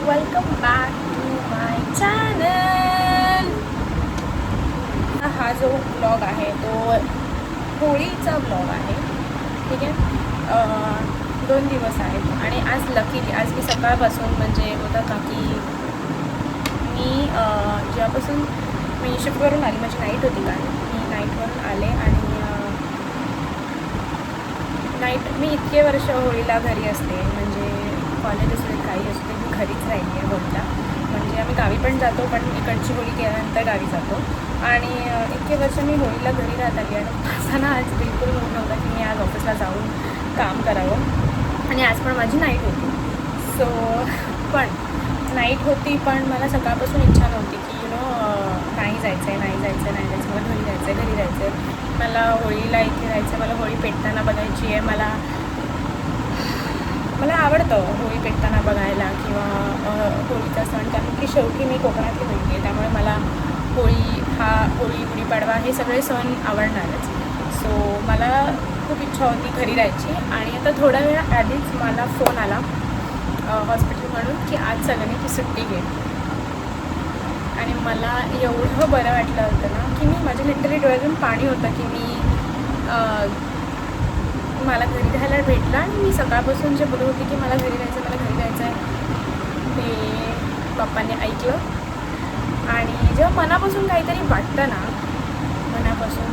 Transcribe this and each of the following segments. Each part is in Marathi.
Welcome back to my channel. हा जो ब्लॉग आहे तो होळीचा ब्लॉग आहे. ठीक आहे. 2 दिवस आहेत आणि आज लकीली आज मी सकाळपासून म्हणजे होतं का की मी जेव्हापासून मी शिफ्टवरून आली, माझी नाईट होती काल, मी नाईटवरून आले आणि मी इतके वर्ष होळीला घरी असते, म्हणजे कॉलेज असू दे काही असू दे मी घरीच राहिली आहे होळीला. म्हणजे आम्ही गावी पण जातो, पण इकडची होळी केल्यानंतर गावी जातो. आणि इतके वर्ष मी होळीला घरी राहत आली आणि माझा ना आज बिलकुल मूड नव्हता की मी आज ऑफिसला जाऊन काम करावं. आणि आज पण माझी नाईट होती. सो पण नाईट होती पण मला सकाळपासून इच्छा नव्हती की नाही जायचं आहे मला घरी जायचं आहे. मला होळीला इथे जायचं आहे, मला होळी पेटताना बघायची आहे. मला आवडतं होळी पेटताना बघायला किंवा होळीचा सण, कारण की शेवटी मी कोकणातली मुलगी आहे, त्यामुळे मला होळी गुढीपाडवा हे सगळे सण आवडणारच. सो मला खूप इच्छा होती घरी जायची. आणि आता थोड्या वेळा आधीच मला फोन आला हॉस्पिटलमधून की आज सगळ्यांनी ती सुट्टी घे. आणि मला एवढं बरं वाटलं होतं ना की माझ्या लिटरली डोळ्यातून पाणी होतं की मला घरी राहायला भेटलं. आणि मी सकाळपासून जे बोलत होते की मला घरी जायचं आहे ते पप्पांनी ऐकलं. आणि जेव्हा मनापासून काहीतरी वाटतं ना मनापासून,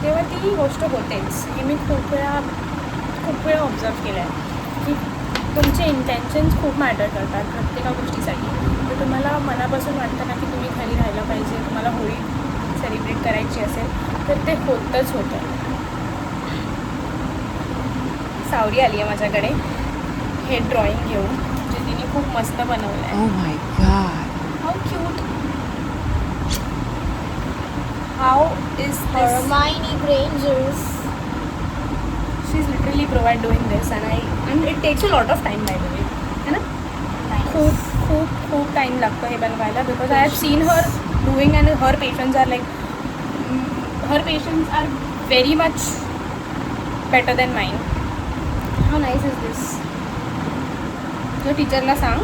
तेव्हा ती गोष्ट होतेच. हे मी खूप वेळा ऑब्झर्व केलं आहे की तुमचे इंटेन्शन्स खूप मॅटर करतात प्रत्येका गोष्टीसाठी. तर तुम्हाला मनापासून वाटतं ना की तुम्ही घरी राहायला पाहिजे, तुम्हाला होळी सेलिब्रेट करायची असेल तर ते होतंच होतं. सावरी आली आहे माझ्याकडे हे ड्रॉइंग घेऊन, जे तिने खूप मस्त बनवलं आहे. Oh my god. How cute. How is Hermione Grangers. She is literally provide doing this and it takes a lot of time by the way, है ना. खूप टाईम लागतो हे बनवायला, because I have seen her doing and her patience are very much better than mine. How nice is this. जो टीचरला सांग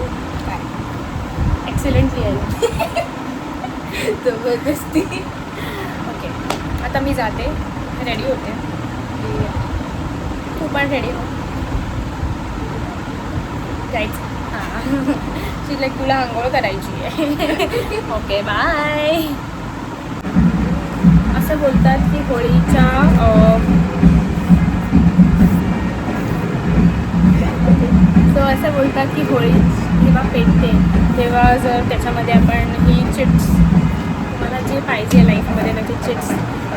काय एक्सिलेंटली आहे. जबरदस्ती. ओके, आता मी जाते, रेडी होते. तू पण रेडी हो, जायचं. हां लाईक तुला आंघोळ करायची आहे. Okay bye. असं बोलतात की होळीच्या असं बोलतात की होळी जेव्हा पेटते तेव्हा जर त्याच्यामध्ये आपण ही चिट्स, तुम्हाला जे पाहिजे लाईफमध्ये त्याची चिट्स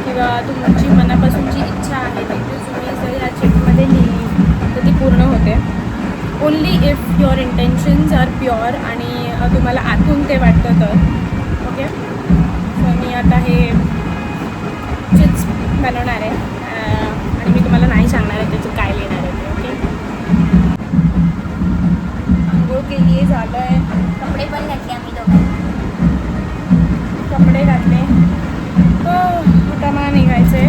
किंवा तुमची मनापासूनची इच्छा आहे ती तुम्ही जर या चिटमध्ये लिहिली तर ती पूर्ण होते. Only if your intentions are pure आणि तुम्हाला आतून ते वाटतं तर. ओके, सो मी आता हे चिट्स बनवणार आहे आणि मी तुम्हाला नाही सांगणार आहे त्याचं काय लिहिणार आहे ते. ओके, आंघोळ केली आहे, झालं आहे, कपडे पण घातले आम्ही दोघं. कपडे घातले, आता मला निघायचं आहे.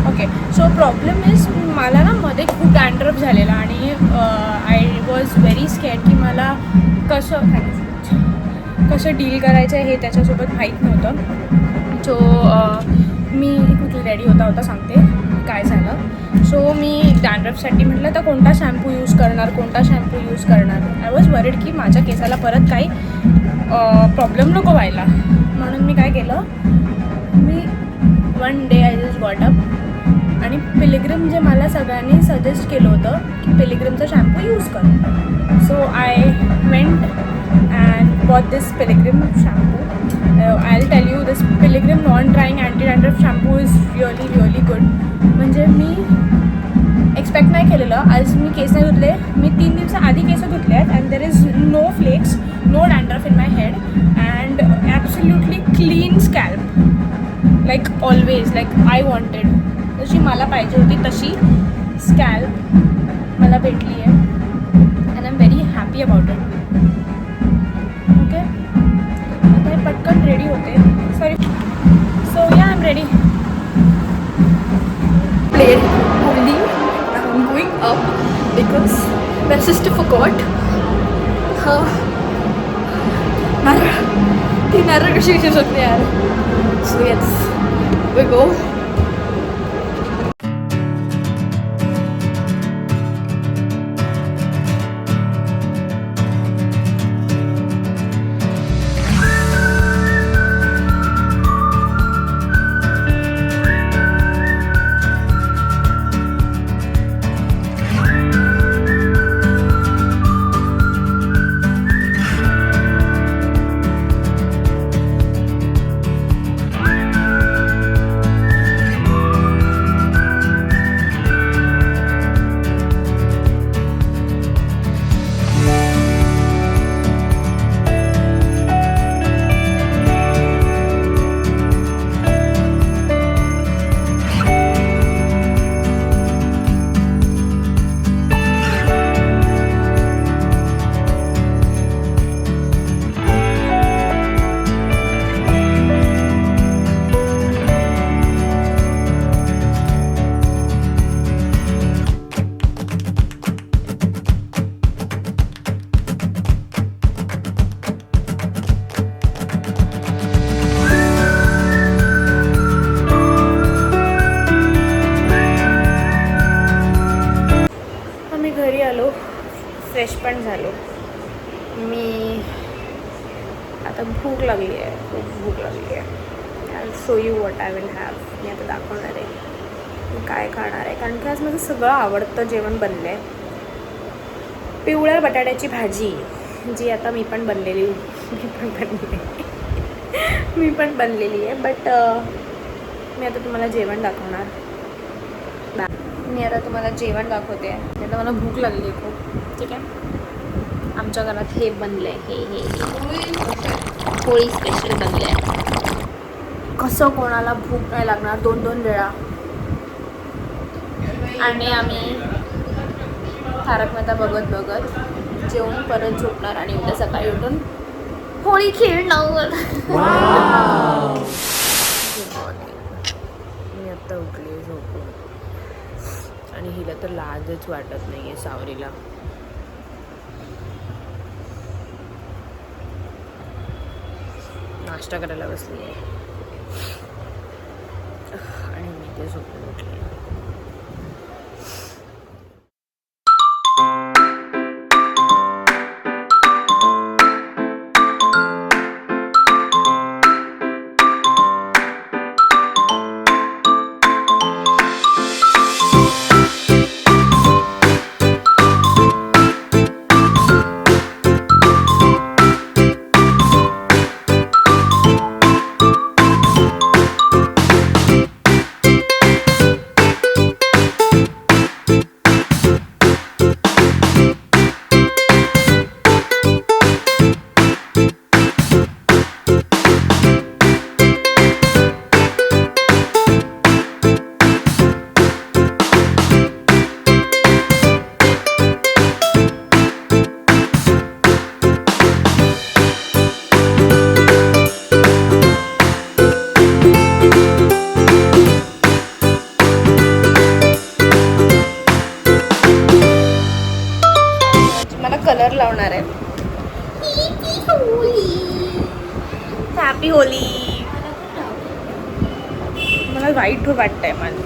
ओके, सो प्रॉब्लेम इज मला ना मध्ये खूप डॅन्ड्रफ झालेला आणि आय वॉज व्हेरी स्कॅर्ड की मला कसं डील करायचं आहे हे त्याच्यासोबत माहीत नव्हतं. सो मी कुठे रेडी होता सांगते काय झालं. सो मी डॅन्ड्रफसाठी म्हटलं तर कोणता शॅम्पू यूज करणार. आय वॉज वरीड की माझ्या केसाला परत काही प्रॉब्लेम नको व्हायला. म्हणून मी काय केलं, मी one day I just got up आणि पिलिग्रिम जे मला सगळ्यांनी सजेस्ट केलं होतं की पिलिग्रिमचा शॅम्पू यूज कर. So I went and bought this Pilgrim shampoo. I will tell you this Pilgrim non drying anti dandruff shampoo is really good. म्हणजे मी एक्सपेक्ट नाही केलेलं. आज मी केस नाही धुतले, मी 3 दिवसाआधी केस धुतले आहेत and there is no flakes, no dandruff in my head and absolutely clean scalp, like always, like I wanted. जशी मला पाहिजे होती तशी स्कॅल्प मला भेटली आहे and I am very happy about it. Okay, आता पटकन रेडी होते. Sorry. So yeah I am ready. Plate holding up because my sister forgot her नारळ. ती नारळ कशी विसरू शकते यार. So yes we go. Fresh पण झालो. मी आता भूक लागली आहे, खूप भूक लागली आहे. I show you what I will have. मी आता दाखवणार आहे मी काय खाणार आहे, कारण की आज माझं सगळं आवडतं जेवण बनलं आहे. पिवळ्या बटाट्याची भाजी, जी आता मी पण बनलेली आहे. बट मी आता तुम्हाला जेवण दाखवणार. मी आता तुम्हाला जेवण दाखवते. आता मला भूक लागली आहे खूप. ठीक आहे. आमच्या घरात हे बनलं आहे, हे होळी स्पेशल बनलं आहे. कसं कोणाला भूक नाही लागणार 2-2 वेळा. आणि आम्ही तारक मेहता बघत जेवून परत झोपणार आणि उद्या सकाळी उठून होळी खेळणार. मी आत्ता उठली झोपून आणि हिला तर लाजच वाटत नाही आहे सावरीला. नाश्ता करायला बसली आहे आणि मी ते झोपून उठली. कलर लावणार आहे. Happy Holy. मला वाईट वाटतंय माझं.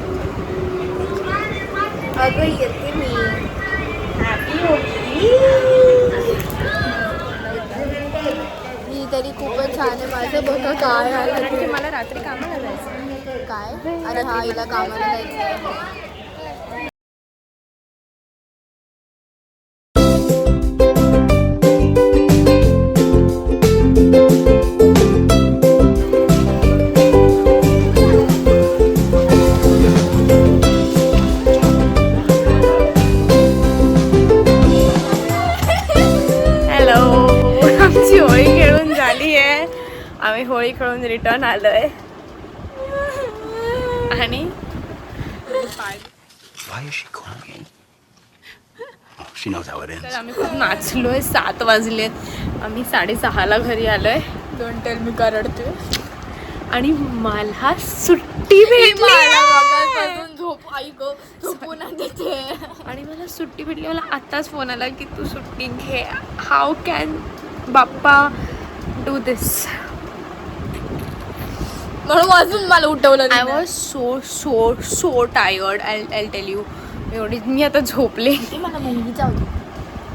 अगं येते मी. Happy Holy. मी तरी खूपच छान आहे. माझं बघा काय कारण की मला रात्री कामाला जायचं. काय अरे हा हिला कामाला जायचं. आम्ही होळी खेळून रिटर्न आलोय आणि तर आम्ही खूप नाचलोय. 7 वाजलेत. आम्ही 6:30ला घरी आलोय. डोंट टेल मी का रडतोय. आणि मला सुट्टी भेटली. झोपून देते. आणि आणि मला सुट्टी भेटली. मला आत्ताच फोन आला की तू सुट्टी घे. How can Bappa do this. म्हणून अजून मला उठवलं. I was so tired. I tell you. मी आता झोपले. मला मुंगीचा होती.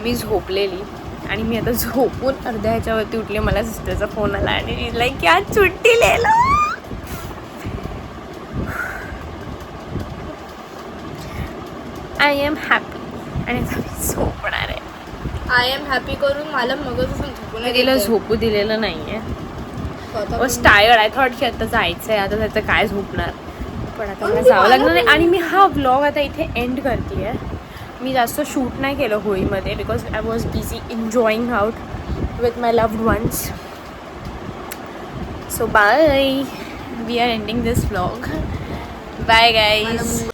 मी झोपलेली आणि मी आता झोपून अर्ध्या ह्याच्यावरती उठले. मला सिस्टरचा फोन आला आणि लाईक आज सुट्टी लिहिलं. आय एम हॅपी आणि आता मी झोपणार आहे. आय एम हॅपी करून मला मगच झोपून मी तिला झोपू दिलेलं नाही आहे. Was tired. आय थॉट की आता जायचं आहे, आता त्याचं काय झोपणार, पण आता मला जावं लागणार नाही. आणि मी हा व्लॉग आता इथे एंड करते आहे. मी जास्त शूट नाही केलं होळीमध्ये because I was busy enjoying out with my loved ones. So bye. We are ending this vlog. Bye guys.